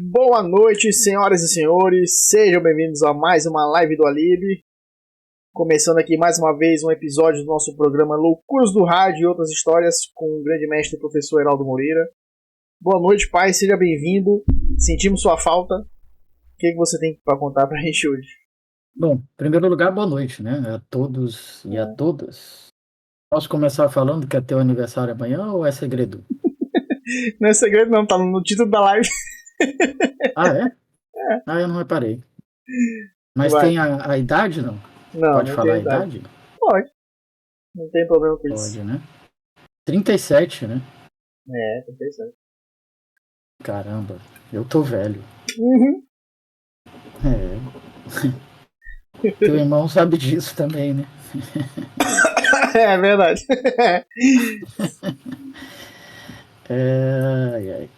Boa noite, senhoras e senhores, sejam bem-vindos a mais uma live do Alibi. Começando aqui mais uma vez um episódio do nosso programa Loucuras do Rádio e Outras Histórias com o grande mestre professor Heraldo Moreira. Boa noite, pai, seja bem-vindo. Sentimos sua falta. O que você tem para contar pra gente hoje? Bom, em primeiro lugar, boa noite, né? A todos e a todas. Posso começar falando que é teu aniversário amanhã ou é segredo? Não é segredo não, tá no título da live. Ah, é? Ah, eu não reparei. Mas Vai. tem a idade, não? Não, Pode não falar a tem idade? Pode. Não tem problema com isso. Pode, né? 37, né? É, 37. Caramba, eu tô velho. Uhum. É. Teu irmão sabe disso também, né? É verdade. Ai.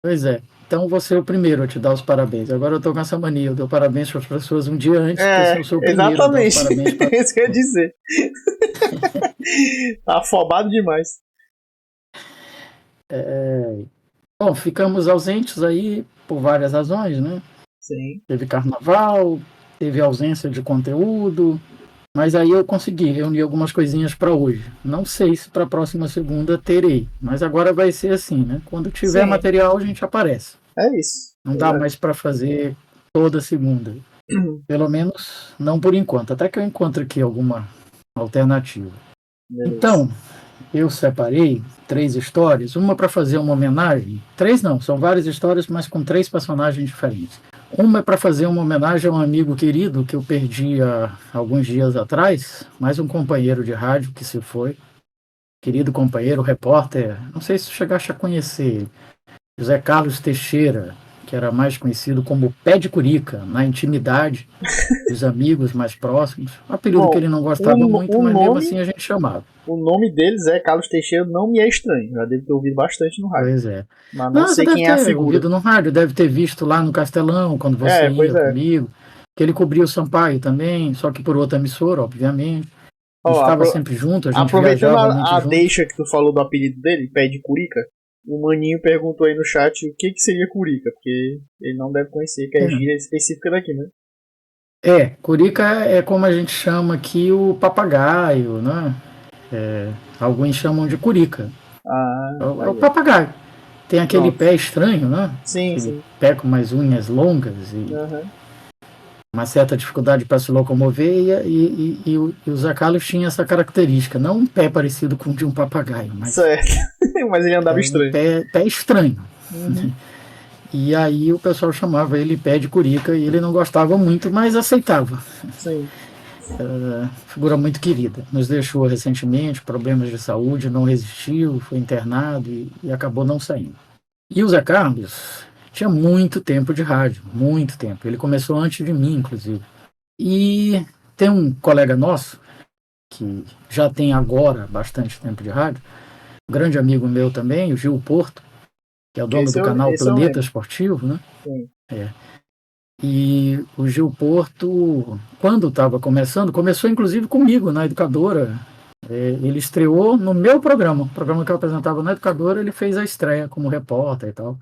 Pois é. Então você é o primeiro a te dar os parabéns. Agora eu tô com essa mania. Eu dou parabéns para as pessoas um dia antes, porque assim eu sou o primeiro a dar os parabéns para. Isso que eu ia dizer. Tá afobado demais. Bom, ficamos ausentes aí por várias razões, né? Sim. Teve carnaval, teve ausência de conteúdo, mas aí eu consegui reunir algumas coisinhas para hoje. Não sei se para a próxima segunda terei, mas agora vai ser assim, né? Quando tiver Sim. material a gente aparece. É isso. Não dá mais para fazer toda segunda. Pelo menos não por enquanto, até que eu encontre aqui alguma alternativa. Beleza. Então, eu separei 3 histórias, uma para fazer uma homenagem. 3 não, são várias histórias, mas com 3 personagens diferentes. Uma é para fazer uma homenagem a um amigo querido que eu perdi há alguns dias atrás, mais um companheiro de rádio que se foi. Querido companheiro, repórter, não sei se chegaste a conhecer ele, José Carlos Teixeira, que era mais conhecido como Pé de Curica, na intimidade dos amigos mais próximos. Um apelido que ele não gostava muito, mas mesmo assim a gente chamava. O nome deles é Carlos Teixeira, não me é estranho. Já devo ter ouvido bastante no rádio. Pois é. Mas não sei você quem é a deve ter figura. ouvido no rádio, deve ter visto lá no Castelão, quando você ia comigo, que ele cobria o Sampaio também, só que por outra emissora, obviamente. A gente estava sempre junto, a gente viajava muito Aproveitando a deixa que tu falou do apelido dele, Pé de Curica, o Maninho perguntou aí no chat o que seria Curica, porque ele não deve conhecer, que é gíria específica daqui, né? Curica é como a gente chama aqui o papagaio, né? Alguns chamam de Curica. É o papagaio. Tem aquele pé estranho, né? Sim. Pé com umas unhas longas e uma certa dificuldade para se locomover, e o Zé Carlos tinha essa característica, não um pé parecido com o de um papagaio, mas, certo. Mas ele andava estranho. Pé estranho. E aí o pessoal chamava ele Pé de Curica e ele não gostava muito, mas aceitava. Sim. Figura muito querida. Nos deixou recentemente, problemas de saúde, não resistiu, foi internado e acabou não saindo. E o Zé Carlos tinha muito tempo de rádio, muito tempo. Ele começou antes de mim, inclusive. E tem um colega nosso, que já tem agora bastante tempo de rádio, um grande amigo meu também, o Gil Porto, que é o dono do canal Planeta Esportivo, né? Sim. E o Gil Porto, quando estava começou inclusive comigo na Educadora. Ele estreou no meu programa, o programa que eu apresentava na Educadora, ele fez a estreia como repórter e tal.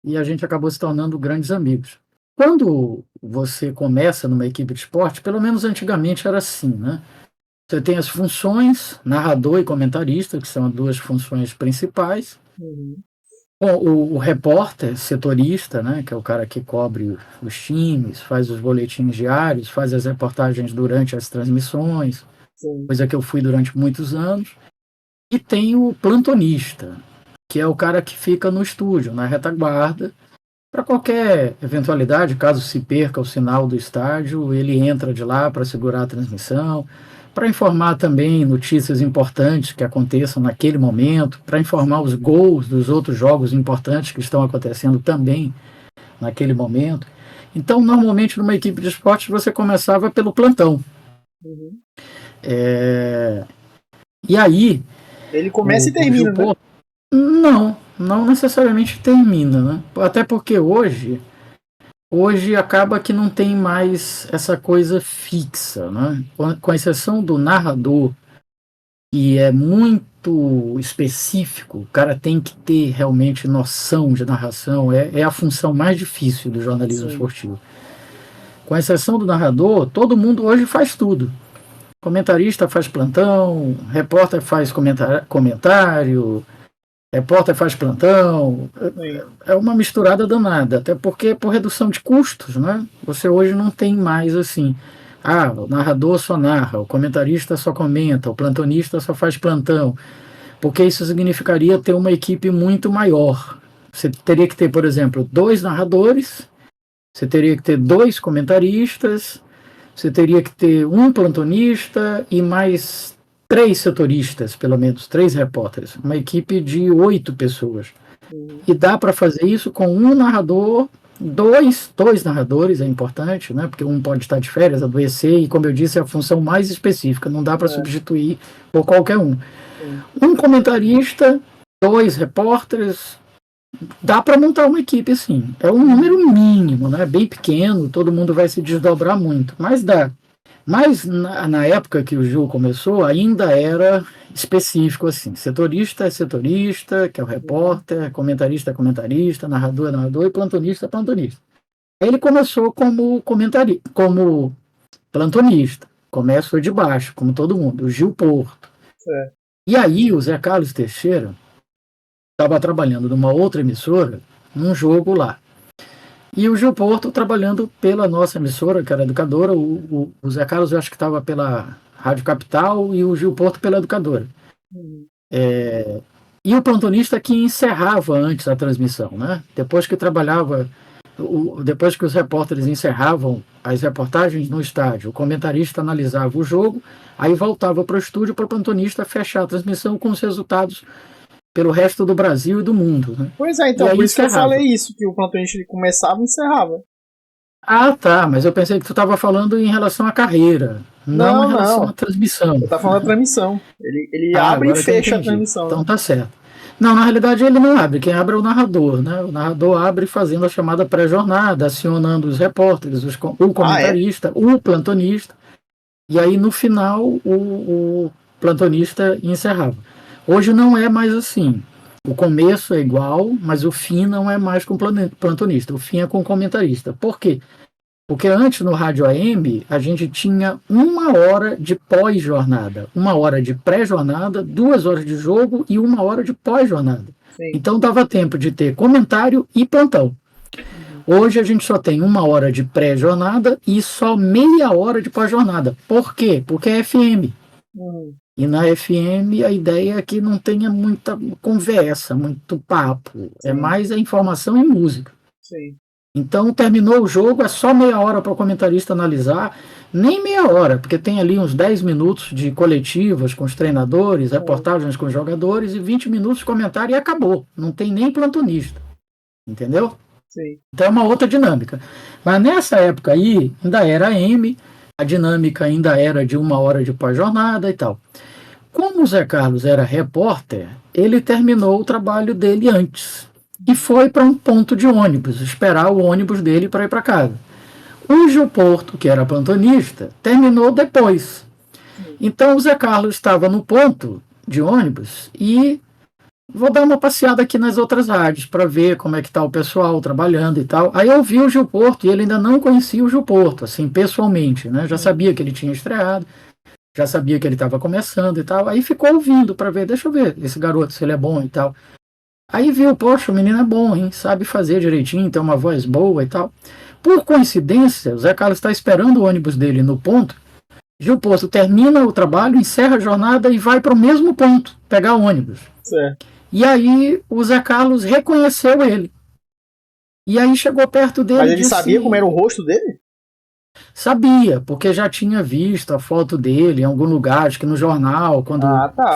E a gente acabou se tornando grandes amigos. Quando você começa numa equipe de esporte, pelo menos antigamente era assim, né? Você tem as funções, narrador e comentarista, que são as 2 funções principais. O repórter, setorista, né, que é o cara que cobre os times, faz os boletins diários, faz as reportagens durante as transmissões, coisa que eu fui durante muitos anos. E tem o plantonista, que é o cara que fica no estúdio, na retaguarda, para qualquer eventualidade, caso se perca o sinal do estádio, ele entra de lá para segurar a transmissão, para informar também notícias importantes que aconteçam naquele momento, para informar os gols dos outros jogos importantes que estão acontecendo também naquele momento. Então, normalmente, numa equipe de esporte, você começava pelo plantão. E aí... Ele começa e termina, né? Não necessariamente termina, né? Até porque hoje hoje acaba que não tem mais essa coisa fixa, né? Com exceção do narrador, que é muito específico, o cara tem que ter realmente noção de narração, é a função mais difícil do jornalismo esportivo. Com exceção do narrador, todo mundo hoje faz tudo. Comentarista faz plantão, repórter faz comentário, repórter faz plantão. É uma misturada danada, até porque por redução de custos, né? Você hoje não tem mais assim, o narrador só narra, o comentarista só comenta, o plantonista só faz plantão, porque isso significaria ter uma equipe muito maior. Você teria que ter, por exemplo, 2 narradores, você teria que ter 2 comentaristas, você teria que ter um plantonista e mais 3 setoristas, pelo menos 3 repórteres. Uma equipe de 8 pessoas. E dá para fazer isso com um narrador, dois narradores, é importante, né? Porque um pode estar de férias, adoecer, e como eu disse, é a função mais específica, não dá para substituir por qualquer um. Um comentarista, 2 repórteres, dá para montar uma equipe assim. É um número mínimo, né? Bem pequeno, todo mundo vai se desdobrar muito, mas dá. Mas na época que o Gil começou, ainda era específico assim. Setorista é setorista, que é o repórter, comentarista é comentarista, narrador é narrador e plantonista é plantonista. Ele começou como plantonista. Começou de baixo, como todo mundo, o Gil Porto. E aí o Zé Carlos Teixeira estava trabalhando numa outra emissora, num jogo lá. E o Gil Porto trabalhando pela nossa emissora, que era educadora. O Zé Carlos, eu acho que estava pela Rádio Capital e o Gil Porto pela educadora. E o plantonista que encerrava antes a transmissão, né? Depois que trabalhava, depois que os repórteres encerravam as reportagens no estádio, o comentarista analisava o jogo, aí voltava para o estúdio para o plantonista fechar a transmissão com os resultados pelo resto do Brasil e do mundo. Né? Pois é, então por isso que eu falei isso, que o plantonista começava e encerrava. Tá, mas eu pensei que tu estava falando em relação à carreira, não em relação à transmissão. Eu estava falando da transmissão. Ele abre e fecha a transmissão. Então tá certo. Não, na realidade ele não abre, quem abre é o narrador, né? O narrador abre fazendo a chamada pré-jornada, acionando os repórteres, o comentarista, o plantonista, e aí no final o plantonista encerrava. Hoje não é mais assim. O começo é igual, mas o fim não é mais com o plantonista. O fim é com o comentarista. Por quê? Porque antes no Rádio AM a gente tinha 1 hora de pós-jornada. 1 hora de pré-jornada, 2 horas de jogo e 1 hora de pós-jornada. Então dava tempo de ter comentário e plantão. Hoje a gente só tem 1 hora de pré-jornada e só meia hora de pós-jornada. Por quê? Porque é FM. E na FM a ideia é que não tenha muita conversa, muito papo. É mais a informação e música. Então terminou o jogo, é só meia hora para o comentarista analisar. Nem meia hora, porque tem ali uns 10 minutos de coletivas com os treinadores, reportagens com os jogadores e 20 minutos de comentário e acabou. Não tem nem plantonista. Entendeu? Então é uma outra dinâmica. Mas nessa época aí, ainda era AM, a dinâmica ainda era de 1 hora de pós-jornada e tal. Como o Zé Carlos era repórter, ele terminou o trabalho dele antes e foi para um ponto de ônibus, esperar o ônibus dele para ir para casa. O Gil Porto, que era plantonista, terminou depois. Então o Zé Carlos estava no ponto de ônibus e vou dar uma passeada aqui nas outras rádios para ver como é que está o pessoal trabalhando e tal. Aí eu vi o Gil Porto e ele ainda não conhecia o Gil Porto, assim, pessoalmente, né? Já sabia que ele tinha estreado, já sabia que ele estava começando e tal. Aí ficou ouvindo para ver, deixa eu ver esse garoto, se ele é bom e tal. Aí viu, poxa, o menino é bom, hein? Sabe fazer direitinho, tem uma voz boa e tal. Por coincidência, o Zé Carlos está esperando o ônibus dele no ponto. Gil Porto termina o trabalho, encerra a jornada e vai para o mesmo ponto, pegar o ônibus. E aí o Zé Carlos reconheceu ele. E aí chegou perto dele. Mas ele sabia como era o rosto dele? Sabia, porque já tinha visto a foto dele em algum lugar, acho que no jornal, quando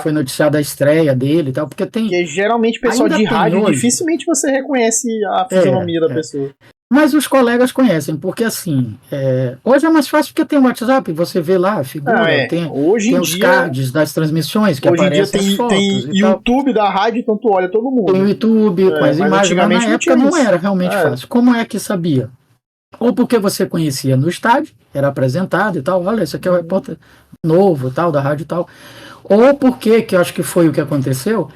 foi noticiada a estreia dele e tal. Porque geralmente pessoal de rádio, dificilmente você reconhece a fisionomia da pessoa. Mas os colegas conhecem, porque assim, hoje é mais fácil porque tem o WhatsApp, você vê lá a figura, tem os cards das transmissões que aparecem as fotos. Tem YouTube da rádio, então tu olha todo mundo. Tem o YouTube com as imagens, mas na época não era realmente fácil. Como é que sabia? ou porque você conhecia no estádio, era apresentado e tal, olha, esse aqui é o repórter novo, tal, da rádio e tal, ou porque, que eu acho que foi o que aconteceu,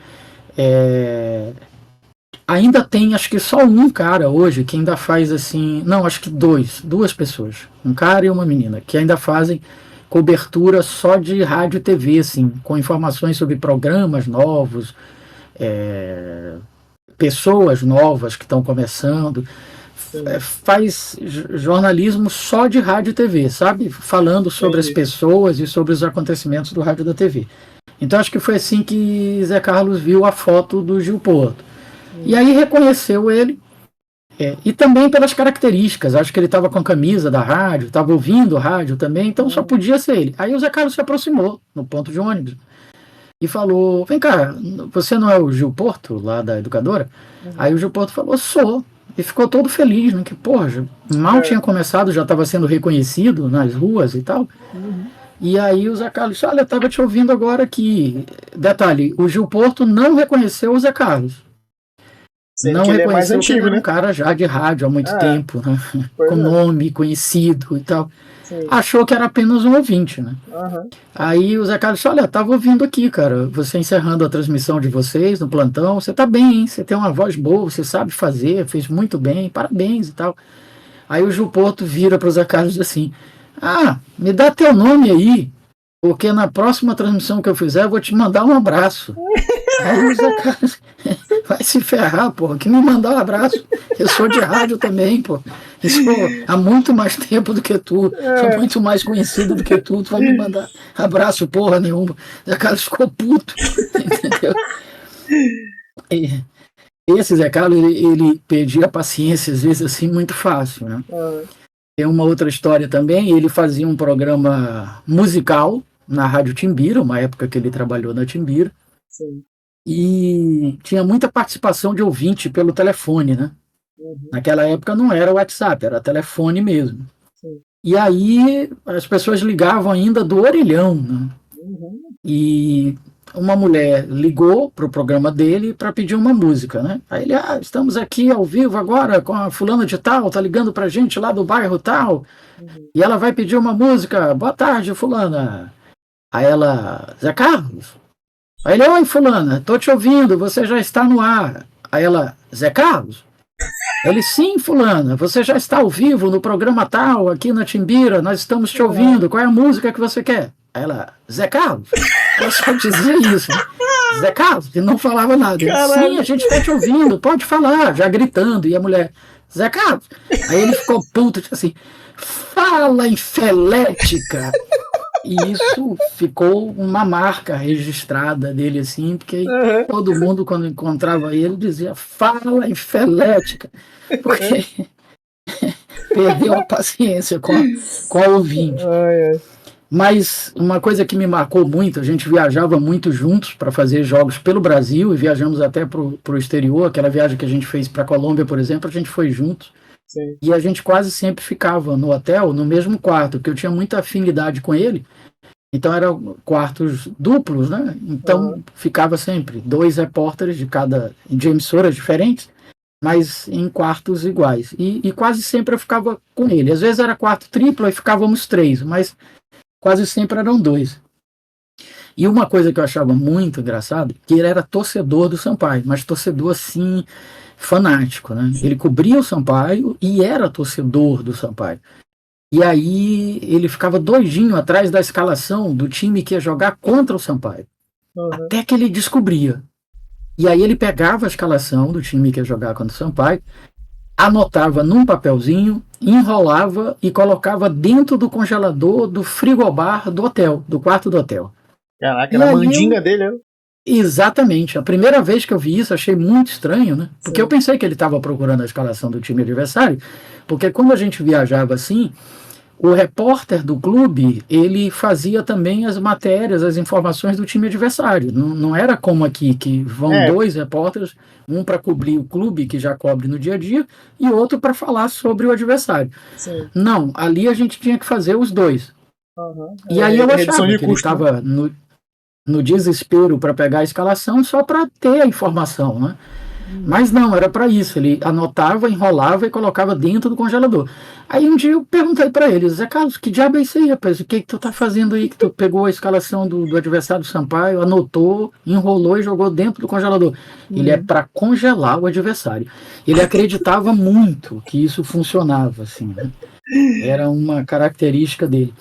ainda tem, acho que só um cara hoje que ainda faz assim, não, acho que duas pessoas, um cara e uma menina, que ainda fazem cobertura só de rádio e TV, assim, com informações sobre programas novos, pessoas novas que estão começando, faz jornalismo só de rádio e TV, sabe? Falando sobre as pessoas e sobre os acontecimentos do rádio e da TV. Então acho que foi assim que Zé Carlos viu a foto do Gil Porto. E aí reconheceu ele, e também pelas características. Acho que ele estava com a camisa da rádio, estava ouvindo rádio também, então só podia ser ele. Aí o Zé Carlos se aproximou no ponto de ônibus e falou: vem cá, você não é o Gil Porto, lá da educadora? Aí o Gil Porto falou: sou. E ficou todo feliz, né? Que, porra, mal tinha começado, já estava sendo reconhecido nas ruas e tal. E aí o Zé Carlos disse: olha, eu estava te ouvindo agora aqui. Detalhe, o Gil Porto não reconheceu o Zé Carlos. Sendo não que ele é mais reconheceu antigo, que ele era né? um cara já de rádio há muito tempo, né? Com nome conhecido e tal. Sim. Achou que era apenas um ouvinte, né? Aí o Zé Carlos disse: olha, tava ouvindo aqui, cara, você encerrando a transmissão de vocês no plantão, você tá bem, hein? Você tem uma voz boa, você sabe fazer, fez muito bem, parabéns e tal. Aí o Gil Porto vira para o Zé Carlos e diz assim: ah, me dá teu nome aí, porque na próxima transmissão que eu fizer eu vou te mandar um abraço. Aí o Zé Carlos vai se ferrar, porra, que me mandar um abraço. Eu sou de rádio também, pô. Eu sou há muito mais tempo do que tu. Sou muito mais conhecido do que tu. Tu vai me mandar abraço, porra nenhuma. O Zé Carlos ficou puto. Entendeu? E esse Zé Carlos, ele perdia a paciência, às vezes, assim, muito fácil, né? Tem uma outra história também. Ele fazia um programa musical na Rádio Timbira, uma época que ele trabalhou na Timbira. Sim. E tinha muita participação de ouvinte pelo telefone, né? Naquela época não era WhatsApp, era telefone mesmo. Sim. E aí as pessoas ligavam ainda do orelhão, né? E uma mulher ligou para o programa dele para pedir uma música, né? Aí ele: estamos aqui ao vivo agora com a fulana de tal, tá ligando pra gente lá do bairro tal, e ela vai pedir uma música. Boa tarde, fulana. Aí ela: Zé Carlos? Aí ele: oi, fulana, tô te ouvindo, você já está no ar. Aí ela: Zé Carlos? Ele: sim, fulana, você já está ao vivo no programa tal, aqui na Timbira, nós estamos te ouvindo, qual é a música que você quer? Aí ela: Zé Carlos? Ela só dizia isso, né? Zé Carlos, e não falava nada. Ele: sim, a gente está te ouvindo, pode falar, já gritando. E a mulher: Zé Carlos? Aí ele ficou puto, disse assim: fala, infelética. E isso ficou uma marca registrada dele, assim, porque todo mundo, quando encontrava ele, dizia: fala, infelética, porque perdeu a paciência com a ouvinte. Mas uma coisa que me marcou muito, a gente viajava muito juntos para fazer jogos pelo Brasil, e viajamos até para o exterior. Aquela viagem que a gente fez para a Colômbia, por exemplo, a gente foi juntos. Sim. E a gente quase sempre ficava no hotel, no mesmo quarto, porque eu tinha muita afinidade com ele. Então eram quartos duplos, né? Então ficava sempre 2 repórteres de emissoras diferentes, mas em quartos iguais. E quase sempre eu ficava com ele. Às vezes era quarto triplo e ficávamos 3, mas quase sempre eram 2. E uma coisa que eu achava muito engraçado, que ele era torcedor do Sampaio, mas torcedor assim, fanático, né? Ele cobria o Sampaio e era torcedor do Sampaio. E aí ele ficava doidinho atrás da escalação do time que ia jogar contra o Sampaio. Até que ele descobria. E aí ele pegava a escalação do time que ia jogar contra o Sampaio, anotava num papelzinho, enrolava e colocava dentro do congelador do frigobar do hotel, do quarto do hotel. Caraca, era a mandinga dele, né? Exatamente. A primeira vez que eu vi isso, achei muito estranho, né? Porque eu pensei que ele estava procurando a escalação do time adversário, porque quando a gente viajava assim, o repórter do clube, ele fazia também as matérias, as informações do time adversário. Não era como aqui, que vão 2 repórteres, um para cobrir o clube, que já cobre no dia a dia, e outro para falar sobre o adversário. Sim. Não, ali a gente tinha que fazer os 2. E aí eu achava que ele estava no desespero para pegar a escalação só para ter a informação, né? Mas não, era para isso. Ele anotava, enrolava e colocava dentro do congelador. Aí um dia eu perguntei para ele, Zé Carlos, que diabo é isso aí, rapaz? O que tu tá fazendo aí? Que tu pegou a escalação do adversário do Sampaio, anotou, enrolou e jogou dentro do congelador. Ele é para congelar o adversário. Ele acreditava muito que isso funcionava, assim, né? Era uma característica dele.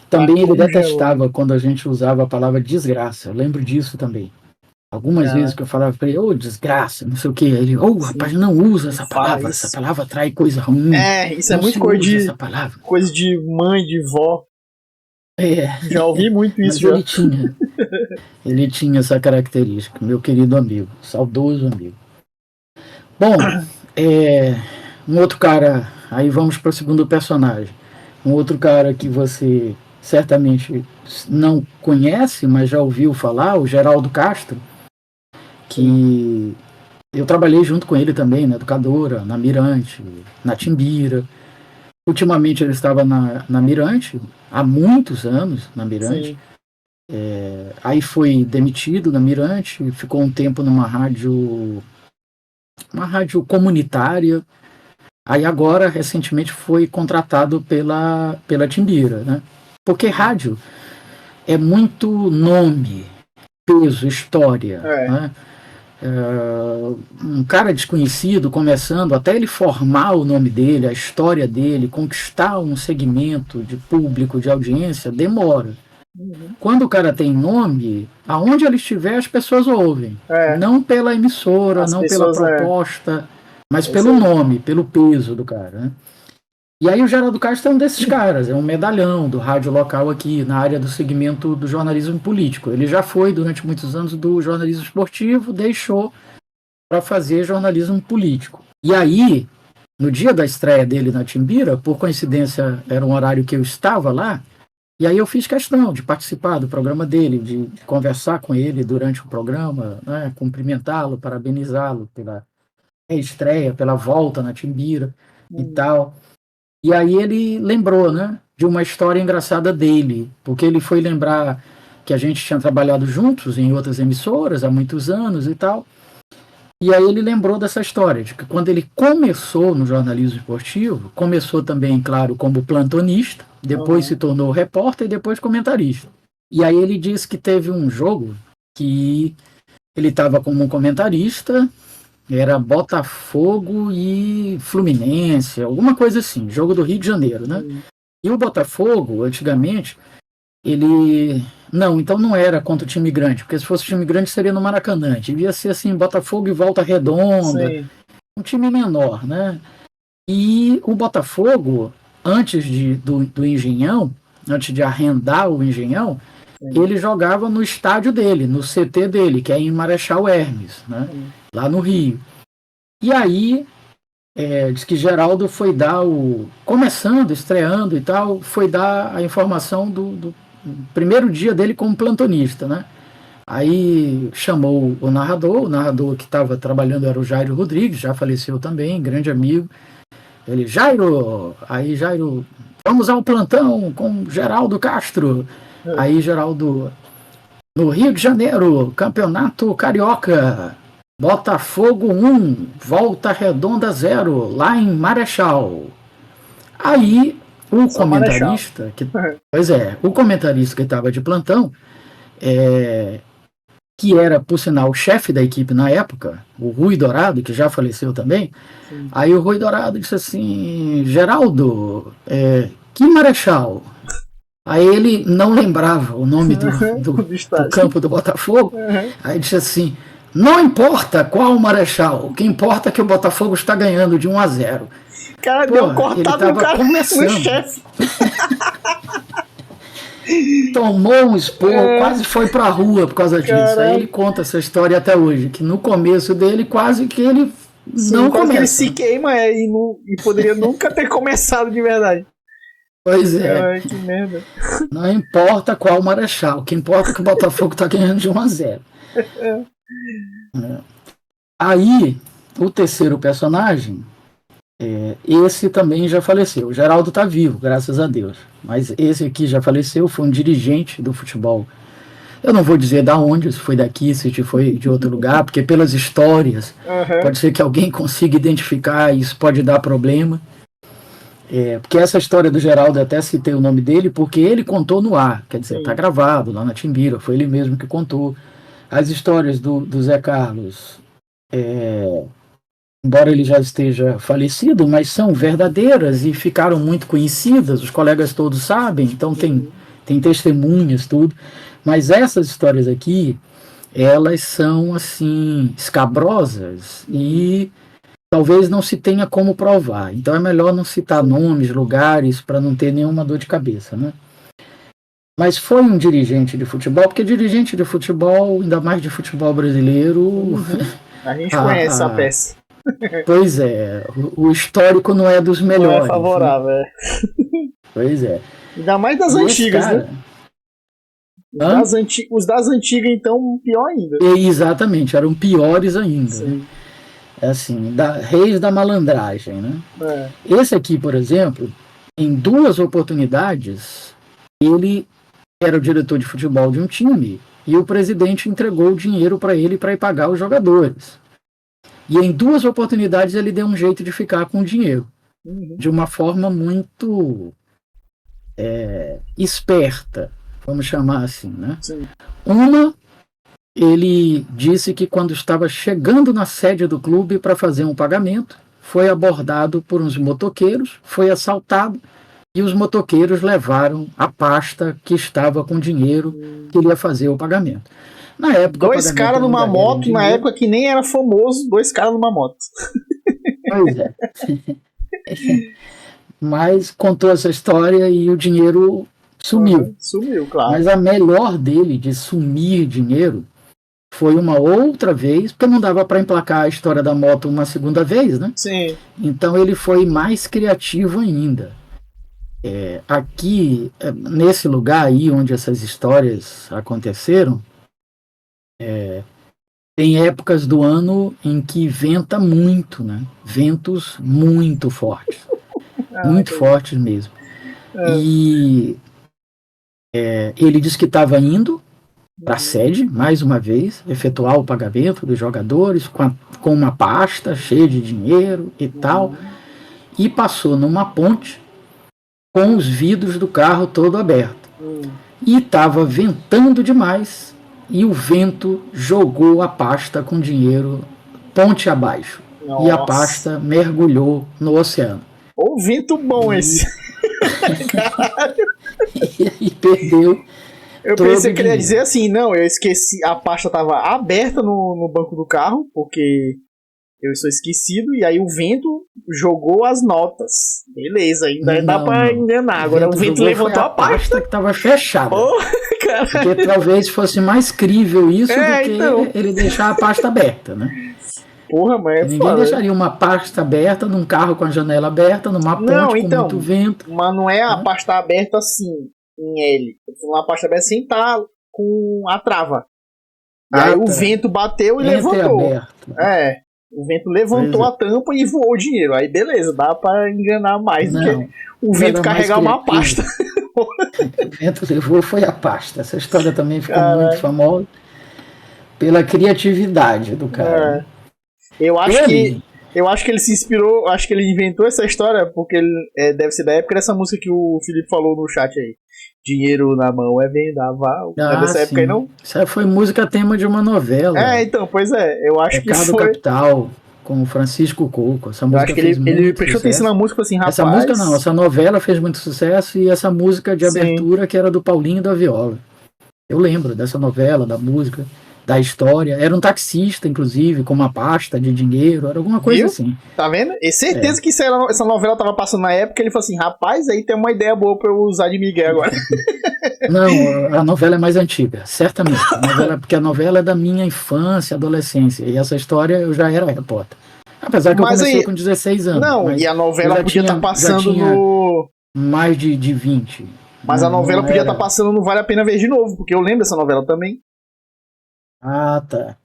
Também ele detestava quando a gente usava a palavra desgraça. Eu lembro disso também. Algumas vezes que eu falava para ele, desgraça, não sei o que. Ele, rapaz, não usa essa palavra. Essa palavra atrai coisa ruim. Isso é muito coisa de, coisa de mãe, de vó. Já ouvi muito isso. Mas ele tinha essa característica, meu querido amigo, saudoso amigo. Bom, um outro cara, aí vamos para o segundo personagem. Um outro cara que você certamente não conhece, mas já ouviu falar, o Geraldo Castro, que eu trabalhei junto com ele também, na Educadora, na Mirante, na Timbira. Ultimamente ele estava na Mirante, há muitos anos na Mirante. Aí foi demitido da Mirante, ficou um tempo numa rádio comunitária. Aí agora, recentemente, foi contratado pela Timbira, né? Porque rádio é muito nome, peso, história, né? Um cara desconhecido começando, até ele formar o nome dele, a história dele, conquistar um segmento de público, de audiência, demora. Quando o cara tem nome, aonde ele estiver, as pessoas ouvem. Não pela emissora, não pela proposta, mas pelo nome, pelo peso do cara, né? E aí o Geraldo Castro é um desses caras, é um medalhão do rádio local aqui, na área do segmento do jornalismo político. Ele já foi, durante muitos anos, do jornalismo esportivo, deixou para fazer jornalismo político. E aí, no dia da estreia dele na Timbira, por coincidência era um horário que eu estava lá, e aí eu fiz questão de participar do programa dele, de conversar com ele durante o programa, né, cumprimentá-lo, parabenizá-lo pela estreia, pela volta na Timbira e tal. E aí ele lembrou, né, de uma história engraçada dele, porque ele foi lembrar que a gente tinha trabalhado juntos em outras emissoras há muitos anos e tal. E aí ele lembrou dessa história, de que quando ele começou no jornalismo esportivo, começou também, claro, como plantonista, depois se tornou repórter e depois comentarista. E aí ele disse que teve um jogo que ele estava como um comentarista, era Botafogo e Fluminense, alguma coisa assim, jogo do Rio de Janeiro, né? E o Botafogo, antigamente, ele... Não, então não era contra o time grande, porque se fosse time grande seria no Maracanã. Devia ser assim, Botafogo e Volta Redonda, um time menor, né? E o Botafogo, antes do Engenhão, antes de arrendar o Engenhão, ele jogava no estádio dele, no CT dele, que é em Marechal Hermes, né? Lá no Rio. E aí, diz que Geraldo foi dar começando, estreando e tal, foi dar a informação do primeiro dia dele como plantonista, né? Aí chamou o narrador que estava trabalhando era o Jairo Rodrigues, já faleceu também, grande amigo. Ele, Jairo, vamos ao plantão com Geraldo Castro. Aí Geraldo, no Rio de Janeiro, Campeonato Carioca, Botafogo 1, Volta Redonda 0, lá em Marechal. Aí o comentarista, o comentarista que estava de plantão, que era, por sinal, o chefe da equipe na época, o Rui Dourado, que já faleceu também. Aí o Rui Dourado disse assim, Geraldo, que Marechal? Aí ele não lembrava o nome do campo do Botafogo. Aí disse assim, não importa qual Marechal, o que importa é que o Botafogo está ganhando de 1-0. Cara, deu cortado no cara, começando. No chefe. Tomou um esporro, quase foi pra rua por causa disso. Caramba. Aí ele conta essa história até hoje, que no começo dele quase que ele não começa. Ele se queima e poderia nunca ter começado de verdade. Pois é. Ai, que merda. Não importa qual Marechal, o que importa é que o Botafogo tá ganhando de 1-0. Aí, o terceiro personagem, esse também já faleceu. O Geraldo tá vivo, graças a Deus. Mas esse aqui já faleceu, foi um dirigente do futebol. Eu não vou dizer da onde, se foi daqui, se foi de outro lugar, porque pelas histórias pode ser que alguém consiga identificar e isso pode dar problema. Porque essa história do Geraldo, até citei o nome dele, porque ele contou no ar, quer dizer, está gravado lá na Timbira, foi ele mesmo que contou. As histórias do Zé Carlos, embora ele já esteja falecido, mas são verdadeiras e ficaram muito conhecidas, os colegas todos sabem, então tem testemunhas, tudo. Mas essas histórias aqui, elas são, assim, escabrosas e talvez não se tenha como provar. Então é melhor não citar nomes, lugares, para não ter nenhuma dor de cabeça, né? Mas foi um dirigente de futebol, porque dirigente de futebol, ainda mais de futebol brasileiro... A gente conhece a peça. Pois é, o histórico não é dos melhores. Não é favorável, né? Pois é. Ainda mais das antigas, cara, né? Os das antigas, então, pior ainda. Exatamente, eram piores ainda. Sim. Assim, reis da malandragem, né? Esse aqui, por exemplo, em 2 oportunidades, ele era o diretor de futebol de um time e o presidente entregou o dinheiro para ele para ir pagar os jogadores. E em 2 oportunidades ele deu um jeito de ficar com o dinheiro, de uma forma muito esperta, vamos chamar assim, né? Sim. Uma, ele disse que quando estava chegando na sede do clube para fazer um pagamento, foi abordado por uns motoqueiros, foi assaltado e os motoqueiros levaram a pasta que estava com dinheiro que ele ia fazer o pagamento. Na época, 2 caras numa moto, na época que nem era famoso, 2 caras numa moto. Pois é. Mas contou essa história e o dinheiro sumiu. Sumiu, claro. Mas a melhor dele de sumir dinheiro foi uma outra vez, porque não dava para emplacar a história da moto uma segunda vez, né? Sim. Então ele foi mais criativo ainda. Aqui, nesse lugar aí onde essas histórias aconteceram, tem épocas do ano em que venta muito, né? Ventos muito fortes. Muito fortes mesmo. E ele disse que estava indo para a sede, mais uma vez, efetuar o pagamento dos jogadores com uma pasta cheia de dinheiro e tal, e passou numa ponte com os vidros do carro todo aberto. E estava ventando demais e o vento jogou a pasta com dinheiro ponte abaixo. Nossa. E a pasta mergulhou no oceano. Ô, vento bom esse! E perdeu. Eu pensei que ele ia dizer assim, não, eu esqueci, a pasta estava aberta no banco do carro, porque eu sou esquecido, e aí o vento jogou as notas. Beleza, ainda dá pra enganar. Agora o vento levantou a pasta que estava fechada. Porque talvez fosse mais crível isso do que então ele deixar a pasta aberta, né? Porra, mas ninguém deixaria uma pasta aberta num carro com a janela aberta, numa ponte com muito vento. Mas não é a pasta aberta assim, em L. Uma pasta aberta sem estar com a trava. E aí o vento bateu e levantou. O vento levantou a tampa e voou o dinheiro. Aí beleza, dá pra enganar mais do que o vento carregar uma pasta. O vento levou foi a pasta. Essa história também ficou muito famosa pela criatividade do cara. Eu acho que ele se inspirou, acho que ele inventou essa história porque ele deve ser da época dessa música que o Felipe falou no chat aí. Dinheiro na mão é vendaval. Não é dessa época aí, não? Isso foi música tema de uma novela. Então, pois eu acho que foi. Capital, com o Francisco Coco. Essa música acho que ele prestou atenção na música assim, rapaz. Essa música não, essa novela fez muito sucesso e essa música de abertura que era do Paulinho da Viola. Eu lembro dessa novela, da música, da história. Era um taxista, inclusive, com uma pasta de dinheiro, era alguma coisa assim. Tá vendo? E certeza que essa novela tava passando na época, ele falou assim, rapaz, aí tem uma ideia boa pra eu usar de Miguel agora. Não, a novela é mais antiga, certamente. Porque a novela é da minha infância, adolescência, e essa história eu já era repórter. Apesar que eu comecei com 16 anos. Não, e a novela podia estar passando no... mais de 20. Mas a novela podia estar passando no Vale a Pena Ver de Novo, porque eu lembro dessa novela também. Ah, tá.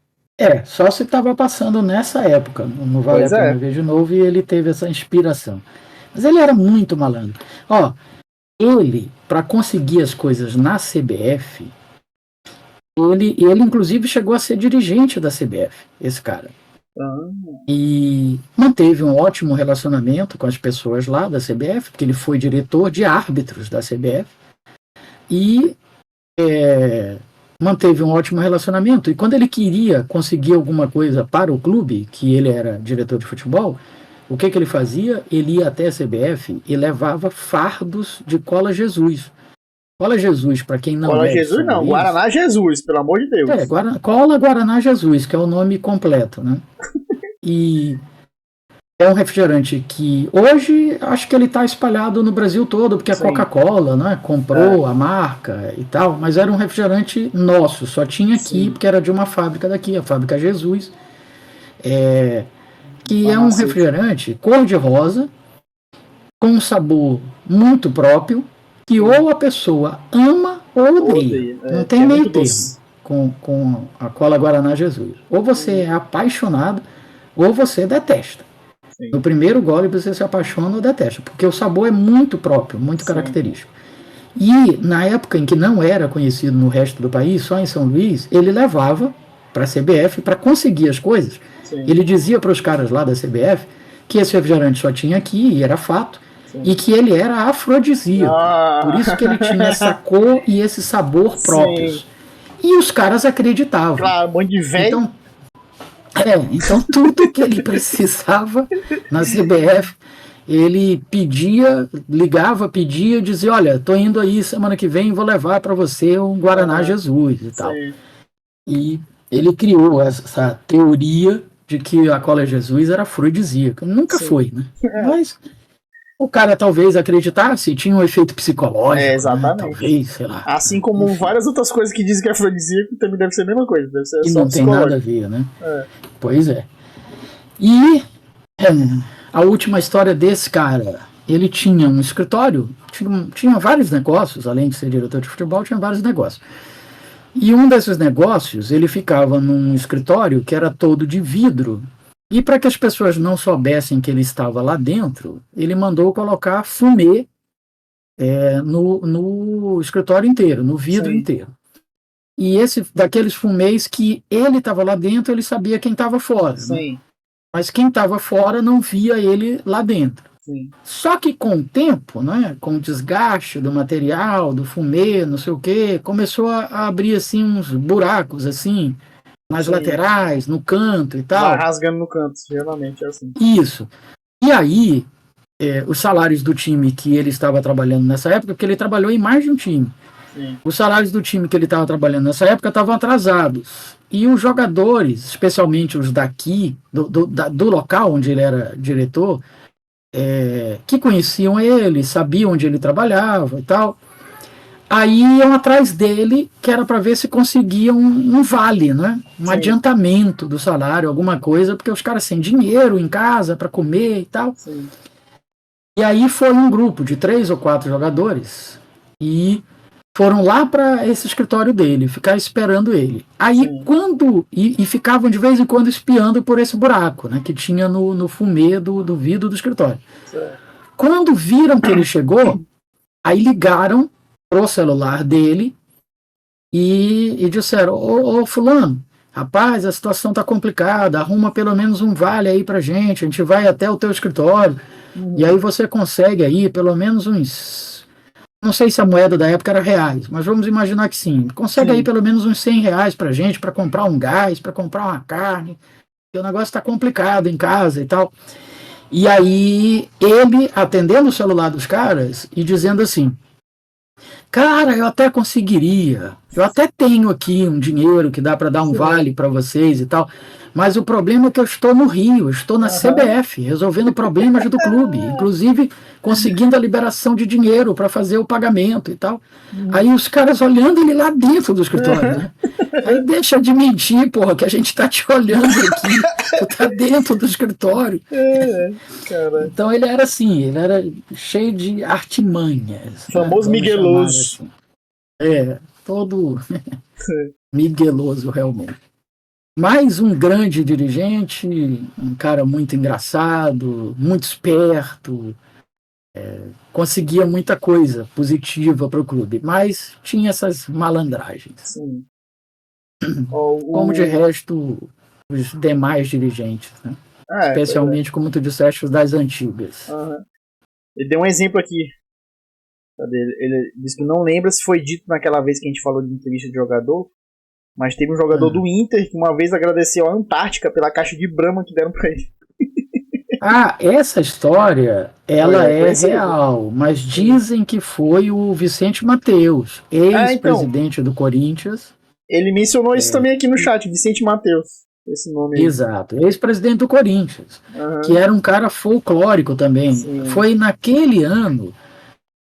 Só se estava passando nessa época, no Vale a Pena Ver de Novo, e ele teve essa inspiração. Mas ele era muito malandro. Ele, para conseguir as coisas na CBF, Ele inclusive chegou a ser dirigente da CBF, esse cara. E manteve um ótimo relacionamento com as pessoas lá da CBF, porque ele foi diretor de árbitros da CBF. E manteve um ótimo relacionamento. E quando ele queria conseguir alguma coisa para o clube, que ele era diretor de futebol, o que ele fazia? Ele ia até a CBF e levava fardos de Cola Jesus. Cola Jesus, para quem não Cola é Jesus não, Guaraná Jesus, pelo amor de Deus. Cola Guaraná Jesus, que é o nome completo, né? E é um refrigerante que hoje acho que ele está espalhado no Brasil todo, porque a Coca-Cola, né, comprou a marca e tal, mas era um refrigerante nosso, só tinha aqui, porque era de uma fábrica daqui, a fábrica Jesus, que é um refrigerante cor-de-rosa, com um sabor muito próprio, que ou a pessoa ama ou odeia. Não tem meio termo com a Cola Guaraná Jesus. Ou você é apaixonado, ou você detesta. Sim. No primeiro gole você se apaixona ou detesta, porque o sabor é muito próprio, muito característico. E na época em que não era conhecido no resto do país, só em São Luís, ele levava para a CBF para conseguir as coisas. Sim. Ele dizia para os caras lá da CBF que esse refrigerante só tinha aqui, e era fato, e que ele era afrodisíaco. Por isso que ele tinha essa cor e esse sabor próprios. Sim. E os caras acreditavam. Claro, um monte de velho. Então tudo que ele precisava na CBF, ele ligava, pedia e dizia, olha, tô indo aí semana que vem, vou levar para você um Guaraná Jesus e tal. Sim. E ele criou essa teoria de que a Cola Jesus era afrodisíaca. Nunca foi, né? Mas o cara talvez acreditasse, tinha um efeito psicológico. Exatamente. Né? Talvez, sei lá. Assim como várias outras coisas que dizem que é afrodisíaco, também deve ser a mesma coisa. Deve ser e só não tem nada a ver, né? Pois é. E a última história desse cara, ele tinha um escritório, tinha vários negócios, além de ser diretor de futebol, tinha vários negócios. E um desses negócios, ele ficava num escritório que era todo de vidro. E para que as pessoas não soubessem que ele estava lá dentro, ele mandou colocar fumê no escritório inteiro, no vidro Sim. inteiro. E daqueles fumês que ele estava lá dentro, ele sabia quem estava fora. Sim. Né? Mas quem estava fora não via ele lá dentro. Sim. Só que com o tempo, né, com o desgaste do material, do fumê, não sei o quê, começou a abrir assim, uns buracos assim, nas laterais, no canto e tal. Vai rasgando no canto, geralmente é assim. Isso. E aí, os salários do time que ele estava trabalhando nessa época, porque ele trabalhou em mais de um time. Sim. Os salários do time que ele estava trabalhando nessa época estavam atrasados. E os jogadores, especialmente os daqui, do local onde ele era diretor, que conheciam ele, sabiam onde ele trabalhava e tal, aí iam atrás dele, que era para ver se conseguiam um vale, né? Um Sim. adiantamento do salário, alguma coisa, porque os caras sem dinheiro em casa para comer e tal. Sim. E aí foi um grupo de 3 ou 4 jogadores e foram lá para esse escritório dele, ficar esperando ele. Aí Sim. E ficavam de vez em quando espiando por esse buraco, né, que tinha no fumê do vidro do escritório. Sim. Quando viram que ele chegou, aí ligaram pro celular dele e disseram, ô fulano, rapaz, a situação tá complicada, arruma pelo menos um vale aí pra gente, a gente vai até o teu escritório, e aí você consegue aí pelo menos uns, não sei se a moeda da época era reais, mas vamos imaginar que sim, consegue aí pelo menos uns R$100 pra gente, pra comprar um gás, pra comprar uma carne, porque o negócio tá complicado em casa e tal. E aí ele atendendo o celular dos caras e dizendo assim, cara, eu até conseguiria, eu até tenho aqui um dinheiro que dá para dar um vale para vocês e tal, mas o problema é que eu estou no Rio, eu estou na CBF, resolvendo problemas do clube, inclusive conseguindo a liberação de dinheiro para fazer o pagamento e tal. Aí os caras olhando ele lá dentro do escritório, né? Aí deixa de mentir, porra, que a gente tá te olhando aqui, tu tá dentro do escritório. Então ele era assim, ele era cheio de artimanhas. Famoso né? migueloso. Assim. Todo migueloso realmente. Mais um grande dirigente, um cara muito engraçado, muito esperto, conseguia muita coisa positiva para o clube, mas tinha essas malandragens. Sim. Como de resto os demais dirigentes, né? Especialmente, como tu disseste, os das antigas. Ele deu um exemplo aqui. Ele disse que não lembra se foi dito naquela vez que a gente falou de entrevista de jogador, mas teve um jogador do Inter que uma vez agradeceu a Antártica pela caixa de Brahma que deram pra ele. Essa história, ela é real, mas dizem que foi o Vicente Mateus, ex-presidente do Corinthians. Ele mencionou isso também aqui no chat, Vicente Mateus, esse nome aí. Exato, ex-presidente do Corinthians, que era um cara folclórico também. Sim. Foi naquele ano,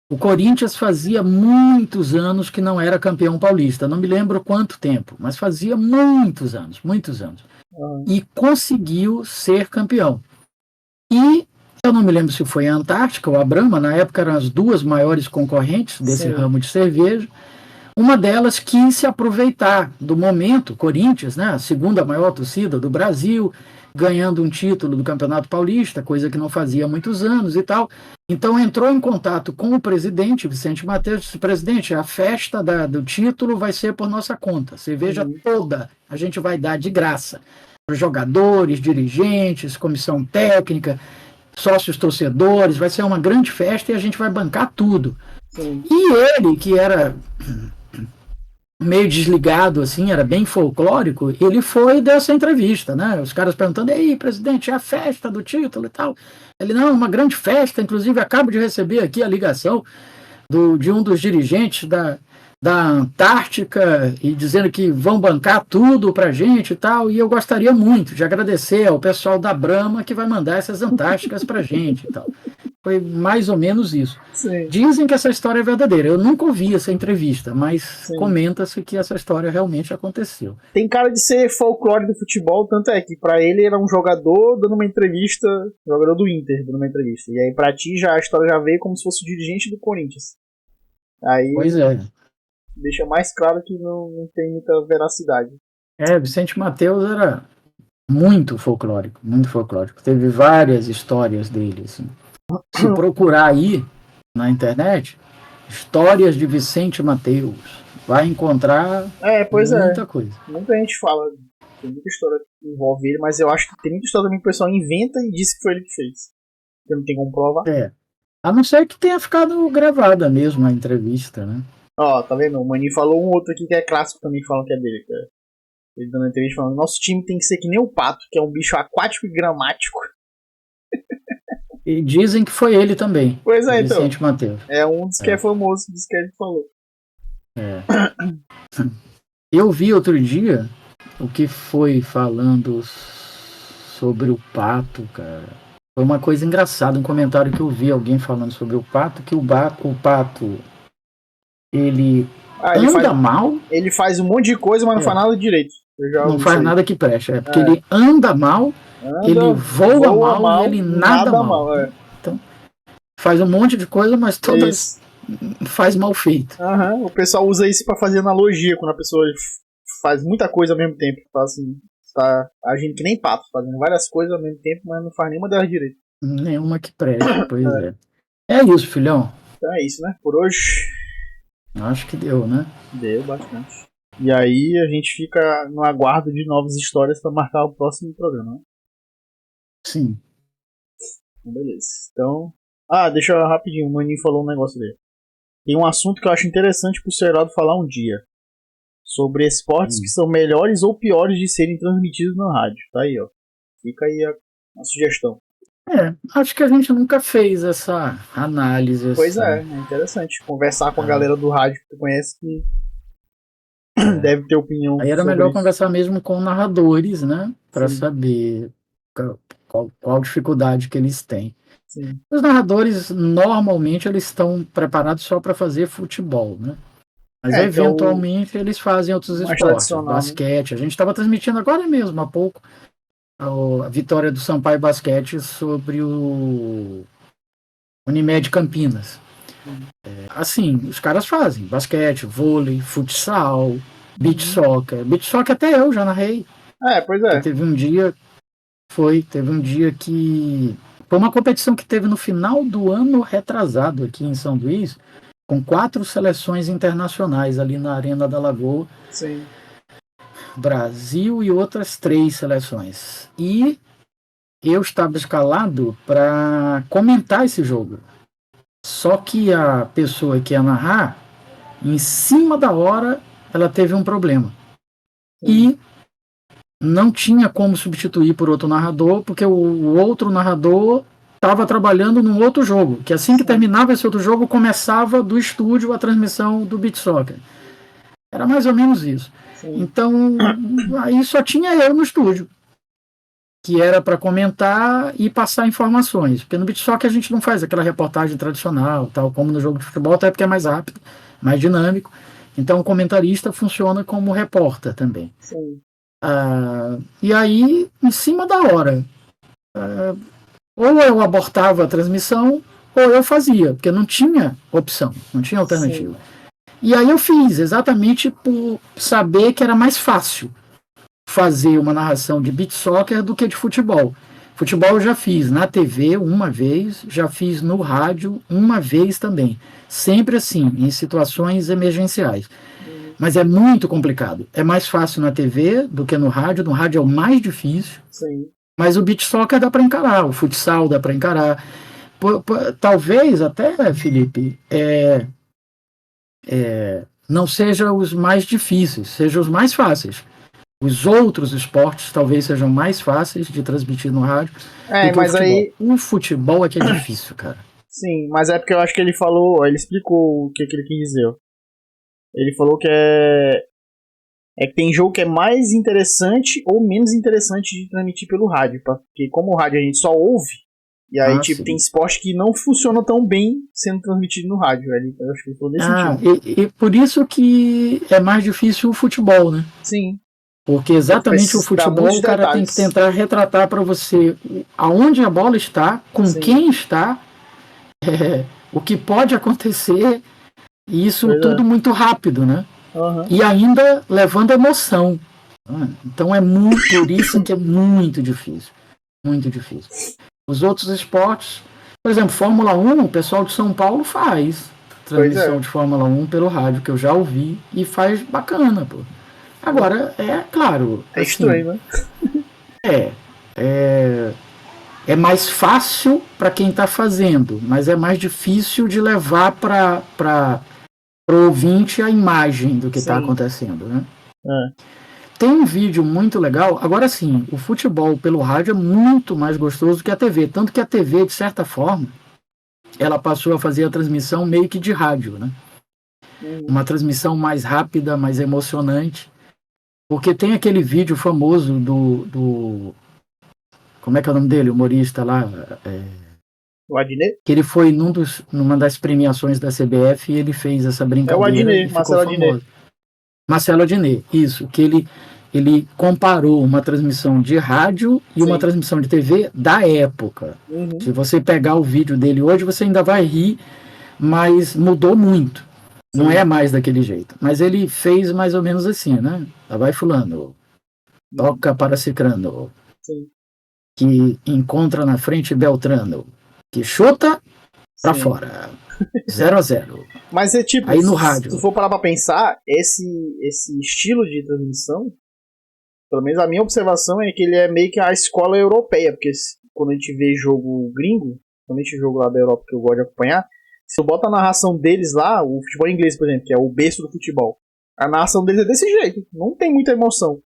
o Corinthians fazia muitos anos que não era campeão paulista, não me lembro quanto tempo, mas fazia muitos anos, e conseguiu ser campeão. E eu não me lembro se foi a Antártica ou a Brahma, na época eram as duas maiores concorrentes desse ramo de cerveja. Uma delas quis se aproveitar do momento, Corinthians, né, a segunda maior torcida do Brasil, ganhando um título do Campeonato Paulista, coisa que não fazia há muitos anos e tal. Então entrou em contato com o presidente, Vicente Mateus, disse: presidente, a festa do título vai ser por nossa conta, cerveja toda a gente vai dar de graça. Para jogadores, dirigentes, comissão técnica, sócios torcedores, vai ser uma grande festa e a gente vai bancar tudo. Sim. E ele, que era meio desligado, assim, era bem folclórico, ele foi dessa entrevista, né? Os caras perguntando: e aí, presidente, é a festa do título e tal? Ele: não, uma grande festa, inclusive acabo de receber aqui a ligação de um dos dirigentes da Antártica e dizendo que vão bancar tudo pra gente e tal, e eu gostaria muito de agradecer ao pessoal da Brahma que vai mandar essas Antárticas pra gente e tal. Foi mais ou menos isso. Sim. Dizem que essa história é verdadeira. Eu nunca ouvi essa entrevista, mas comenta-se que essa história realmente aconteceu. Tem cara de ser folclore do futebol, tanto é que pra ele era um jogador dando uma entrevista, jogador do Inter dando uma entrevista. E aí pra ti a história já veio como se fosse o dirigente do Corinthians. Aí, pois é. Deixa mais claro que não tem muita veracidade. Vicente Mateus era muito folclórico, muito folclórico. Teve várias histórias dele, assim. Se procurar aí na internet, histórias de Vicente Mateus, vai encontrar muita coisa. Muita gente fala, tem muita história que envolve ele, mas eu acho que tem muita história também que o pessoal inventa e diz que foi ele que fez. Porque não tem como provar. A não ser que tenha ficado gravada mesmo a entrevista, né? Ó, tá vendo? O Mani falou um outro aqui que é clássico também, falam que é dele. Ele dando entrevista falando: nosso time tem que ser que nem o pato, que é um bicho aquático e gramático. E dizem que foi ele também. Pois é, então. Vicente Mateus. É um dos que é famoso, dos que a gente falou. Eu vi outro dia o que foi falando sobre o pato, cara. Foi uma coisa engraçada, um comentário que eu vi alguém falando sobre o pato, que o pato ele anda mal. Ele faz um monte de coisa, mas não faz nada direito. Não faz nada que preste. Porque ele anda mal, ele voa mal e ele nada mal. Então, faz um monte de coisa, mas todas faz mal feito. O pessoal usa isso pra fazer analogia, quando a pessoa faz muita coisa ao mesmo tempo. Fala assim, tá agindo que nem pato, fazendo várias coisas ao mesmo tempo, mas não faz nenhuma delas direito. Nenhuma que preste, pois é. É isso, filhão. Então é isso, né? Por hoje. Acho que deu, né? Deu bastante. E aí a gente fica no aguardo de novas histórias para marcar o próximo programa, né? Sim. Então, beleza. Então. Deixa eu rapidinho, o Maninho falou um negócio dele. Tem um assunto que eu acho interessante pro Serado falar um dia. Sobre esportes que são melhores ou piores de serem transmitidos na rádio. Tá aí, ó. Fica aí a sugestão. Acho que a gente nunca fez essa análise. Pois é interessante. Conversar com a galera do rádio que tu conhece que deve ter opinião. Aí era melhor conversar mesmo com narradores, né? Para saber qual dificuldade que eles têm. Sim. Os narradores, normalmente, eles estão preparados só para fazer futebol, né? Mas eventualmente eles fazem outros esportes, basquete. Né? A gente estava transmitindo agora mesmo, há pouco, a vitória do Sampaio Basquete sobre o Unimed Campinas. Assim, os caras fazem basquete, vôlei, futsal, beach soccer. Beach soccer até eu já narrei. Pois é. Teve um dia que foi uma competição que teve no final do ano retrasado aqui em São Luís, com 4 seleções internacionais ali na Arena da Lagoa. Sim. Brasil e outras 3 seleções. E eu estava escalado para comentar esse jogo. Só que a pessoa que ia narrar, em cima da hora, ela teve um problema. E não tinha como substituir por outro narrador, porque o outro narrador estava trabalhando num outro jogo, que assim que terminava esse outro jogo, começava do estúdio a transmissão do Beach Soccer. Era mais ou menos isso. Sim. Então, aí só tinha eu no estúdio, que era para comentar e passar informações. Porque no Beach Soccer a gente não faz aquela reportagem tradicional, tal como no jogo de futebol, até porque é mais rápido, mais dinâmico. Então, o comentarista funciona como repórter também. Sim. E aí, em cima da hora, ou eu abortava a transmissão, ou eu fazia, porque não tinha opção, não tinha alternativa. Sim. E aí eu fiz, exatamente por saber que era mais fácil fazer uma narração de beach soccer do que de futebol. Futebol eu já fiz na TV uma vez, já fiz no rádio uma vez também. Sempre assim, em situações emergenciais. Mas é muito complicado. É mais fácil na TV do que no rádio. No rádio é o mais difícil. Sim. Mas o beach soccer dá para encarar, o futsal dá para encarar. Talvez até, Felipe, não sejam os mais difíceis, sejam os mais fáceis. Os outros esportes talvez sejam mais fáceis de transmitir no rádio. Mas aí o futebol é que é difícil, cara. Sim, mas é porque eu acho que ele explicou o que ele quis dizer. Ele falou que que tem jogo que é mais interessante ou menos interessante de transmitir pelo rádio, porque como o rádio a gente só ouve, e aí tem esporte que não funciona tão bem sendo transmitido no rádio. Eu acho que ele falou nesse sentido. E por isso que é mais difícil o futebol, né? Sim. Porque exatamente o futebol o cara tem que tentar retratar para você aonde a bola está, com quem está, o que pode acontecer, e isso tudo muito rápido, né? Uhum. E ainda levando emoção. Então por isso que é muito difícil. Muito difícil. Os outros esportes, por exemplo, Fórmula 1, o pessoal de São Paulo faz transmissão de Fórmula 1 pelo rádio, que eu já ouvi, e faz bacana, pô. Agora, claro. É estranho, né? É mais fácil para quem está fazendo, mas é mais difícil de levar para o ouvinte a imagem do que está acontecendo, né? Tem um vídeo muito legal. Agora sim, o futebol pelo rádio é muito mais gostoso que a TV. Tanto que a TV, de certa forma, ela passou a fazer a transmissão meio que de rádio, né? Uma transmissão mais rápida, mais emocionante. Porque tem aquele vídeo famoso do como é que é o nome dele? O humorista lá. O Adnet? Que ele foi numa das premiações da CBF e ele fez essa brincadeira. É o Adnet, Marcelo Adnet. Marcelo Adnet, isso. Que ele comparou uma transmissão de rádio e uma transmissão de TV da época. Uhum. Se você pegar o vídeo dele hoje, você ainda vai rir, mas mudou muito. Não é mais daquele jeito. Mas ele fez mais ou menos assim, né? Lá vai fulano, toca para Cicrano, que encontra na frente Beltrano, que chuta para fora. 0-0. Mas é tipo, aí no rádio. Se for parar para pensar, esse estilo de transmissão, pelo menos a minha observação é que ele é meio que a escola europeia, porque quando a gente vê jogo gringo, principalmente jogo lá da Europa que eu gosto de acompanhar, se eu boto a narração deles lá, o futebol inglês, por exemplo, que é o berço do futebol, a narração deles é desse jeito, não tem muita emoção.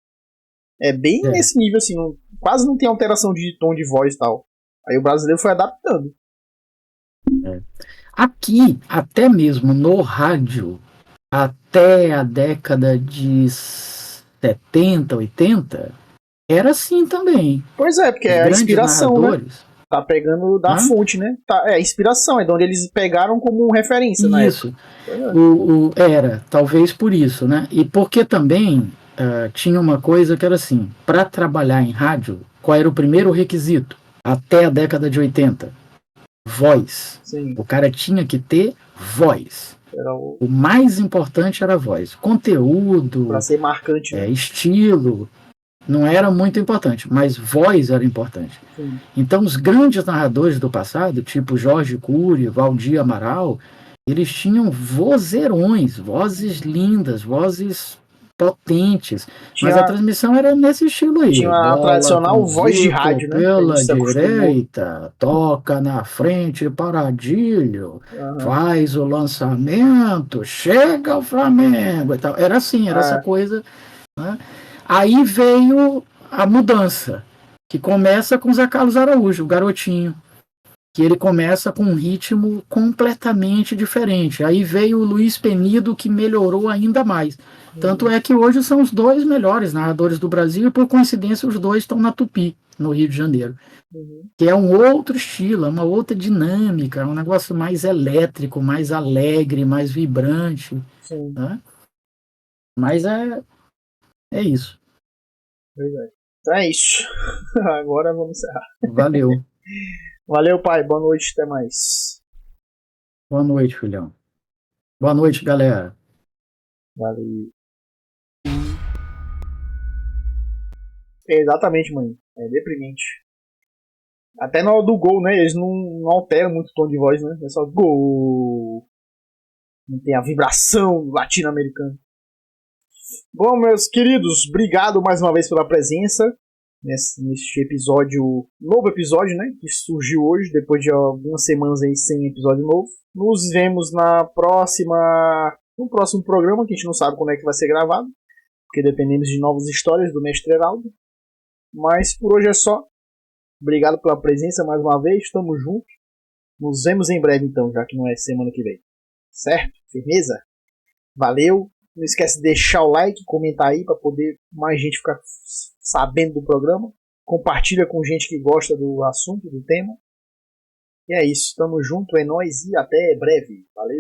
É bem nesse nível, assim, quase não tem alteração de tom de voz e tal. Aí o brasileiro foi adaptando. Aqui, até mesmo no rádio, até a década de 70, 80, era assim também. Pois é, porque é a inspiração, né? Tá pegando da fonte, né? É inspiração, é de onde eles pegaram como referência, né? Isso. Era, talvez por isso, né? E porque também tinha uma coisa que era assim, para trabalhar em rádio, qual era o primeiro requisito? Até a década de 80? Voz. Sim. O cara tinha que ter voz. O mais importante era a voz. Conteúdo, para ser marcante, né? Estilo, não era muito importante, mas voz era importante. Sim. Então os grandes narradores do passado, tipo Jorge Cury, Valdir Amaral, eles tinham vozeirões, vozes lindas, vozes potentes. Tinha, Mas a transmissão era nesse estilo aí. tinha a Bola tradicional com voz de Zico rádio, né? Que a gente pela se acostumou. direita, toca na frente Paradilho, Aham. faz o lançamento, chega o Flamengo e tal. Era assim, era essa É, coisa, né? Aí veio a mudança, que começa com o Zé Carlos Araújo, o garotinho, que ele começa com um ritmo completamente diferente. Aí veio o Luiz Penido, que melhorou ainda mais. Tanto uhum, é que hoje são os dois melhores narradores do Brasil e, por coincidência, os dois estão na Tupi, no Rio de Janeiro. uhum, Que é um outro estilo, é uma outra dinâmica, é um negócio mais elétrico, mais alegre, mais vibrante, sim, né? Mas é isso. verdade. Então é isso. Agora vamos encerrar. Valeu. Valeu, pai. Boa noite. Até mais. Boa noite, filhão. Boa noite, galera. Valeu. Exatamente, mãe. É deprimente. Até na hora do gol, né? Eles não alteram muito o tom de voz, né? É só gol. Não tem a vibração latino-americana. Bom, meus queridos, obrigado mais uma vez pela presença neste episódio, novo episódio, né? Que surgiu hoje, depois de algumas semanas aí sem episódio novo. Nos vemos no próximo programa, que a gente não sabe quando é que vai ser gravado, porque dependemos de novas histórias do Mestre Heraldo. Mas por hoje é só. Obrigado pela presença mais uma vez, tamo junto. Nos vemos em breve então, já que não é semana que vem. Certo? Firmeza? Valeu. Não esquece de deixar o like, comentar aí para poder mais gente ficar sabendo do programa. Compartilha com gente que gosta do assunto, do tema. E é isso. Tamo junto, é nóis e até breve. Valeu.